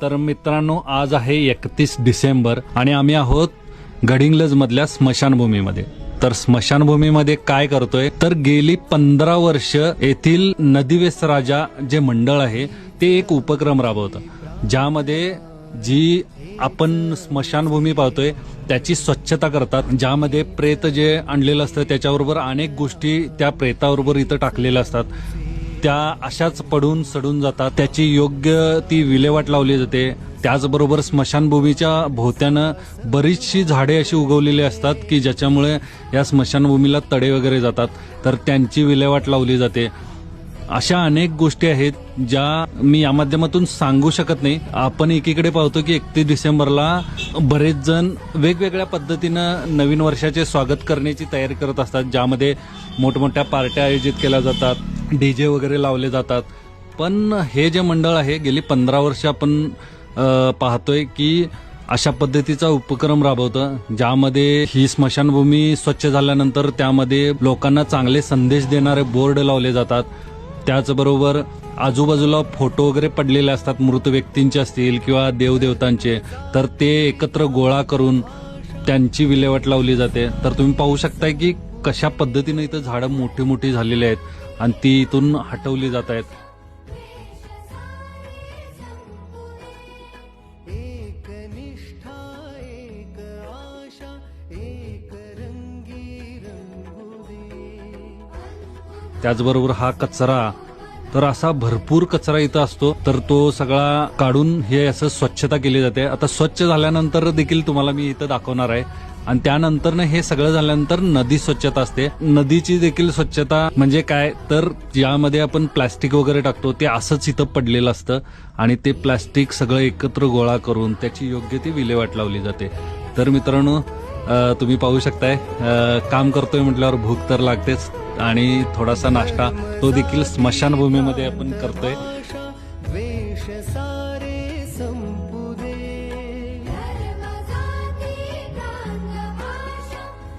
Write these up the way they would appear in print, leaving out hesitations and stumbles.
तर मित्रांनो, आज आहे 31 डिसेंबर आणि आम्ही आहोत गडिंग्लज मधल्या स्मशानभूमीमध्ये. तर स्मशानभूमीमध्ये काय करतोय तर गेली 15 वर्ष येथील नदीवेस राजा जे मंडळ आहे ते एक उपक्रम राबवतं, ज्यामध्ये जी आपण स्मशानभूमी पाहतोय त्याची स्वच्छता करतात, ज्यामध्ये प्रेत जे आणलेलं असतं त्याच्याबरोबर अनेक गोष्टी त्या प्रेताबरोबर इथं टाकलेल्या असतात, त्या अशाच पडून सडून जातात, त्याची योग्य ती विल्हेवाट लावली जाते. त्याचबरोबर स्मशानभूमीच्या भोवत्यानं बरीचशी झाडे अशी उगवलेली असतात की ज्याच्यामुळे या स्मशानभूमीला तडे वगैरे जातात, तर त्यांची विल्हेवाट लावली जाते. अशा अनेक गोष्टी आहेत ज्या मी या माध्यमातून सांगू शकत नाही. आपण एकीकडे पाहतो की 31 डिसेंबरला बरेच जण वेगवेगळ्या पद्धतीनं नवीन वर्षाचे स्वागत करण्याची तयारी करत असतात, ज्यामध्ये मोठमोठ्या पार्ट्या आयोजित केल्या जातात, डीजे वगैरे लावले जातात. पण हे जे मंडळ आहे गेली 15 वर्ष आपण पाहतोय की अशा पद्धतीचा उपक्रम राबवतं, ज्यामध्ये ही स्मशानभूमी स्वच्छ झाल्यानंतर त्यामध्ये लोकांना चांगले संदेश देणारे बोर्ड लावले जातात. त्याचबरोबर आजूबाजूला फोटो वगैरे पडलेले असतात, मृत व्यक्तींचे असतील किंवा देवदेवतांचे, तर ते एकत्र गोळा करून त्यांची विल्हेवाट लावली जाते. तर तुम्ही पाहू शकताय की कशा पद्धतीने इथं झाडं मोठी मोठी झालेली आहेत आणि ती इथून हटवली जात आहेत. त्याचबरोबर हा कचरा, तर असा भरपूर कचरा इथं असतो, तर तो सगळा काढून हे असं स्वच्छता केली जाते. आता स्वच्छ झाल्यानंतर देखील तुम्हाला मी इथं दाखवणार आहे. आणि त्यानंतर हे सगळं झाल्यानंतर नदी स्वच्छता असते. नदीची देखील स्वच्छता म्हणजे काय तर ज्यामध्ये आपण प्लास्टिक वगैरे टाकतो ते असंच इथं पडलेलं असतं आणि ते प्लास्टिक सगळं एकत्र गोळा करून त्याची योग्य ती विल्हेवाट लावली जाते. तर मित्रांनो, तुम्ही पाहू शकताय, काम करतोय म्हटल्यावर भूक तर लागतेच आणि थोडासा नाश्ता तो देखील स्मशानभूमीमध्ये आपण करतोय.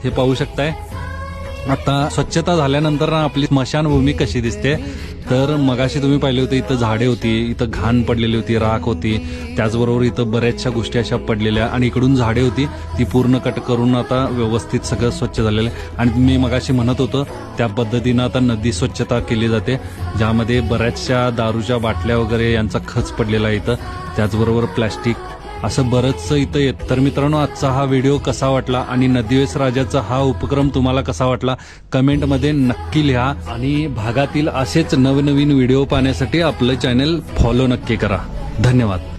हे पाहू शकताय. आता स्वच्छता झाल्यानंतर आपली स्मशानभूमी कशी दिसते तर मगाशी तुम्ही पाहिले होते इथं झाडे होती, इथं घाण पडलेली होती, राख होती, त्याचबरोबर इथं बऱ्याचशा गोष्टी अशा पडलेल्या आणि इकडून झाडे होती, ती पूर्ण कट करून आता व्यवस्थित सगळं स्वच्छ झालेलं आहे. आणि मी मगाशी म्हणत होतो त्या पद्धतीनं आता नदी स्वच्छता केली जाते, ज्यामध्ये बऱ्याचशा दारूच्या बाटल्या वगैरे यांचा खच पडलेला आहे इथं, त्याचबरोबर प्लॅस्टिक असं बरंचसं इथं येत. तर मित्रांनो, आजचा हा व्हिडिओ कसा वाटला आणि नदीवेस राजाचा हा उपक्रम तुम्हाला कसा वाटला कमेंटमध्ये नक्की लिहा. आणि भागातील असेच नवनवीन व्हिडिओ पाहण्यासाठी आपलं चॅनल फॉलो नक्की करा. धन्यवाद.